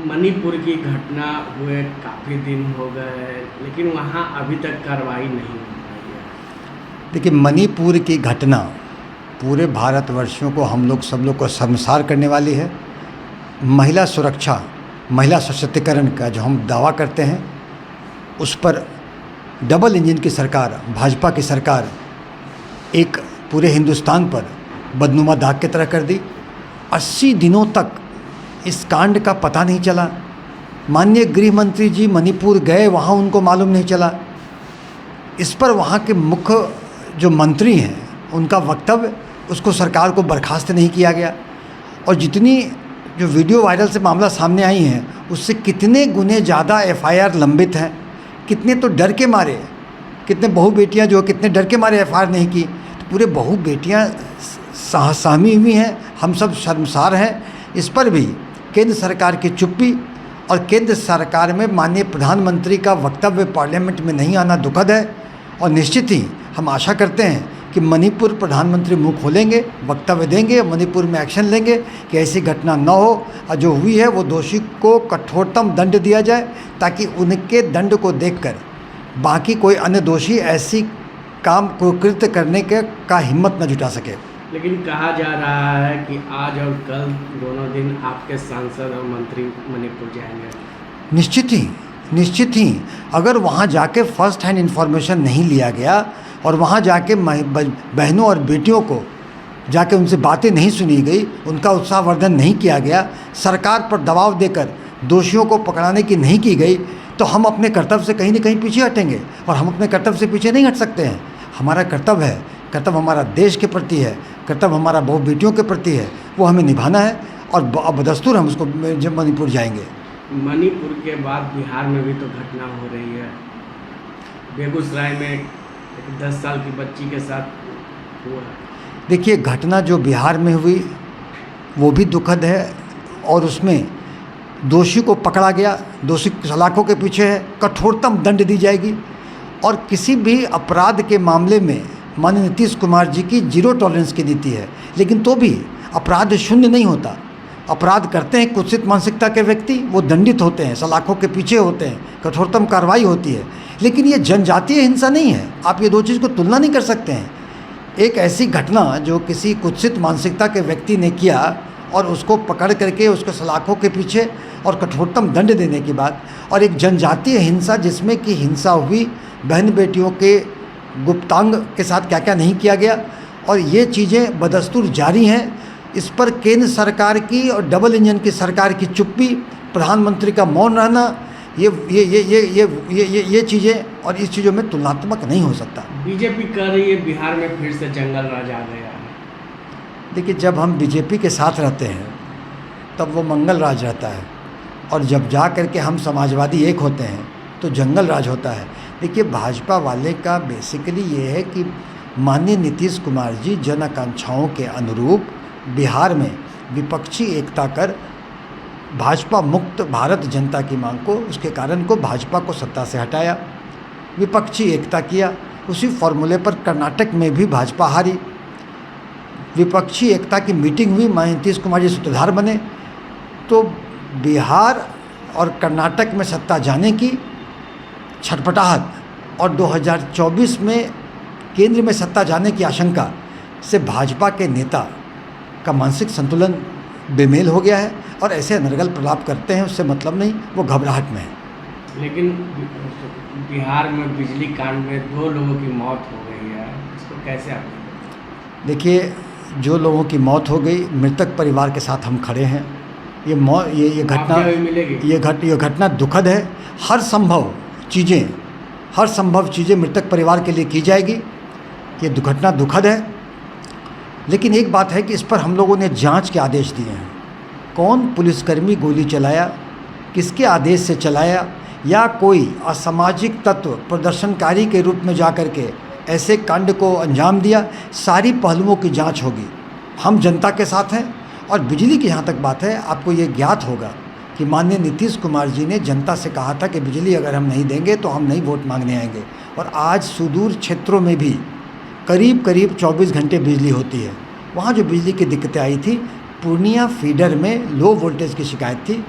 मणिपुर की घटना हुए काफ़ी दिन हो गए, लेकिन वहाँ अभी तक कार्रवाई नहीं हो पाई है। देखिए, मणिपुर की घटना पूरे भारतवर्षियों को, हम लोग सब लोग को शर्मसार करने वाली है। महिला सुरक्षा, महिला सशक्तिकरण का जो हम दावा करते हैं, उस पर डबल इंजन की सरकार, भाजपा की सरकार एक पूरे हिंदुस्तान पर बदनुमा दाग की तरह कर दी। 80 दिनों तक इस कांड का पता नहीं चला। माननीय गृह मंत्री जी मणिपुर गए, वहाँ उनको मालूम नहीं चला। इस पर वहाँ के मुख्य जो मंत्री हैं, उनका वक्तव्य, उसको सरकार को बर्खास्त नहीं किया गया। और जितनी जो वीडियो वायरल से मामला सामने आई हैं, उससे कितने गुने ज़्यादा एफआईआर लंबित हैं। कितने तो डर के मारे, कितने बहू बेटियाँ जो कितने डर के मारे एफआईआर नहीं की। तो पूरे बहू बेटियाँ सहमी हुई हैं, हम सब शर्मसार हैं। इस पर भी केंद्र सरकार की चुप्पी और केंद्र सरकार में माननीय प्रधानमंत्री का वक्तव्य पार्लियामेंट में नहीं आना दुखद है। और निश्चित ही हम आशा करते हैं कि मणिपुर प्रधानमंत्री मुंह खोलेंगे, वक्तव्य देंगे, मणिपुर में एक्शन लेंगे कि ऐसी घटना न हो, और जो हुई है वो दोषी को कठोरतम दंड दिया जाए, ताकि उनके दंड को देखकर बाकी कोई अन्य दोषी ऐसी काम कुकृत्य करने का हिम्मत न जुटा सके। लेकिन कहा जा रहा है कि आज और कल दोनों दिन आपके सांसद और मंत्री मणिपुर जाएंगे। निश्चित ही अगर वहाँ जाके फर्स्ट हैंड इन्फॉर्मेशन नहीं लिया गया और वहाँ जाके बहनों और बेटियों को जाके उनसे बातें नहीं सुनी गई, उनका उत्साहवर्धन नहीं किया गया, सरकार पर दबाव देकर दोषियों को पकड़ाने की नहीं की गई, तो हम अपने कर्तव्य से कहीं न कहीं पीछे हटेंगे। और हम अपने कर्तव्य से पीछे नहीं हट सकते हैं। हमारा कर्तव्य है, कर्तव्य हमारा देश के प्रति है, कर्तव्य हमारा बहु बेटियों के प्रति है, वो हमें निभाना है। और बदस्तूर हम उसको जब मणिपुर जाएंगे। मणिपुर के बाद बिहार में भी तो घटना हो रही है। बेगूसराय में एक 10 साल की बच्ची के साथ हुआ। देखिए, घटना जो बिहार में हुई वो भी दुखद है, और उसमें दोषी को पकड़ा गया, दोषी सलाखों के पीछे है, कठोरतम दंड दी जाएगी। और किसी भी अपराध के मामले में माननीय नीतीश कुमार जी की जीरो टॉलरेंस की नीति है, लेकिन तो भी अपराध शून्य नहीं होता। अपराध करते हैं कुत्सित मानसिकता के व्यक्ति, वो दंडित होते हैं, सलाखों के पीछे होते हैं, कठोरतम कार्रवाई होती है। लेकिन ये जनजातीय हिंसा नहीं है। आप ये दो चीज़ को तुलना नहीं कर सकते हैं। एक ऐसी घटना जो किसी कुत्सित मानसिकता के व्यक्ति ने किया और उसको पकड़ करके उसको सलाखों के पीछे और कठोरतम दंड देने की बात, और एक जनजातीय हिंसा जिसमें कि हिंसा हुई, बहन बेटियों के गुप्तांग के साथ क्या क्या नहीं किया गया, और ये चीज़ें बदस्तूर जारी हैं। इस पर केंद्र सरकार की और डबल इंजन की सरकार की चुप्पी, प्रधानमंत्री का मौन रहना, ये चीज़ें और इस चीज़ों में तुलनात्मक नहीं हो सकता। बीजेपी कह रही है बिहार में फिर से जंगल राज आ गया है। देखिए, जब हम बीजेपी के साथ रहते हैं तब वो मंगल राज रहता है, और जब जा कर के हम समाजवादी एक होते हैं तो जंगल राज होता है। देखिए, भाजपा वाले का बेसिकली ये है कि माननीय नीतीश कुमार जी जन आकांक्षाओं के अनुरूप बिहार में विपक्षी एकता कर भाजपा मुक्त भारत जनता की मांग को, उसके कारण को भाजपा को सत्ता से हटाया, विपक्षी एकता किया। उसी फॉर्मूले पर कर्नाटक में भी भाजपा हारी, विपक्षी एकता की मीटिंग हुई, माननीय नीतीश कुमार जी सूत्रधार बने। तो बिहार और कर्नाटक में सत्ता जाने की छटपटाहट और 2024 में केंद्र में सत्ता जाने की आशंका से भाजपा के नेता का मानसिक संतुलन बेमेल हो गया है, और ऐसे अनर्गल प्रलाप करते हैं, उससे मतलब नहीं, वो घबराहट में है। लेकिन बिहार में बिजली कांड में 2 लोगों की मौत हो गई है, इसको कैसे आप? देखिए, जो लोगों की मौत हो गई, मृतक परिवार के साथ हम खड़े हैं। ये घटना दुखद है। हर संभव चीज़ें मृतक परिवार के लिए की जाएगी। ये दुर्घटना दुखद है, लेकिन एक बात है कि इस पर हम लोगों ने जांच के आदेश दिए हैं। कौन पुलिसकर्मी गोली चलाया, किसके आदेश से चलाया, या कोई असामाजिक तत्व प्रदर्शनकारी के रूप में जा कर के ऐसे कांड को अंजाम दिया, सारी पहलुओं की जांच होगी। हम जनता के साथ हैं। और बिजली की जहाँ तक बात है, आपको ये ज्ञात होगा कि माननीय नीतीश कुमार जी ने जनता से कहा था कि बिजली अगर हम नहीं देंगे तो हम नहीं वोट मांगने आएंगे। और आज सुदूर क्षेत्रों में भी करीब 24 घंटे बिजली होती है। वहाँ जो बिजली की दिक्कतें आई थी, पूर्णिया फीडर में लो वोल्टेज की शिकायत थी,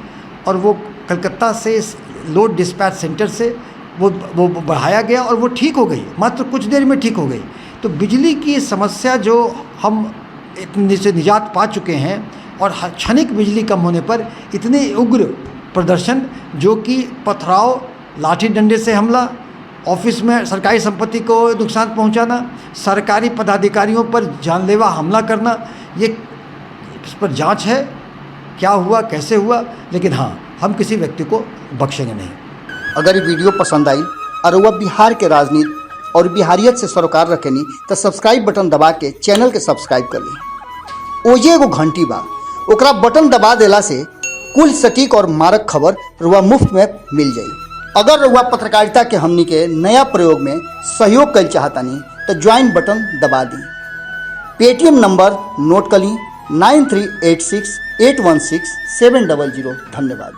और वो कलकत्ता से लोड डिस्पैच सेंटर से वो बढ़ाया गया और वो ठीक हो गई, मात्र कुछ देर में ठीक हो गई। तो बिजली की समस्या जो हम इतने से निजात पा चुके हैं, और क्षणिक बिजली कम होने पर इतने उग्र प्रदर्शन जो कि पथराव, लाठी डंडे से हमला, ऑफिस में सरकारी संपत्ति को नुकसान पहुंचाना, सरकारी पदाधिकारियों पर जानलेवा हमला करना, ये इस पर जांच है क्या हुआ कैसे हुआ, लेकिन हाँ, हम किसी व्यक्ति को बख्शेंगे नहीं। अगर ये वीडियो पसंद आई और वह बिहार के राजनीति और बिहारियत से सरोकार रखेनी तो सब्सक्राइब बटन दबा के चैनल के सब्सक्राइब कर ली। ओजे एगो घंटी बा, ओकरा बटन दबा देला से कुल सटीक और मारक खबर रुआ मुफ्त में मिल जाई। अगर रुआ पत्रकारिता के हमनी के नया प्रयोग में सहयोग कर चाहतानी तो ज्वाइन बटन दबा दी। पेटीएम नंबर नोट कर ली 9386816700। धन्यवाद।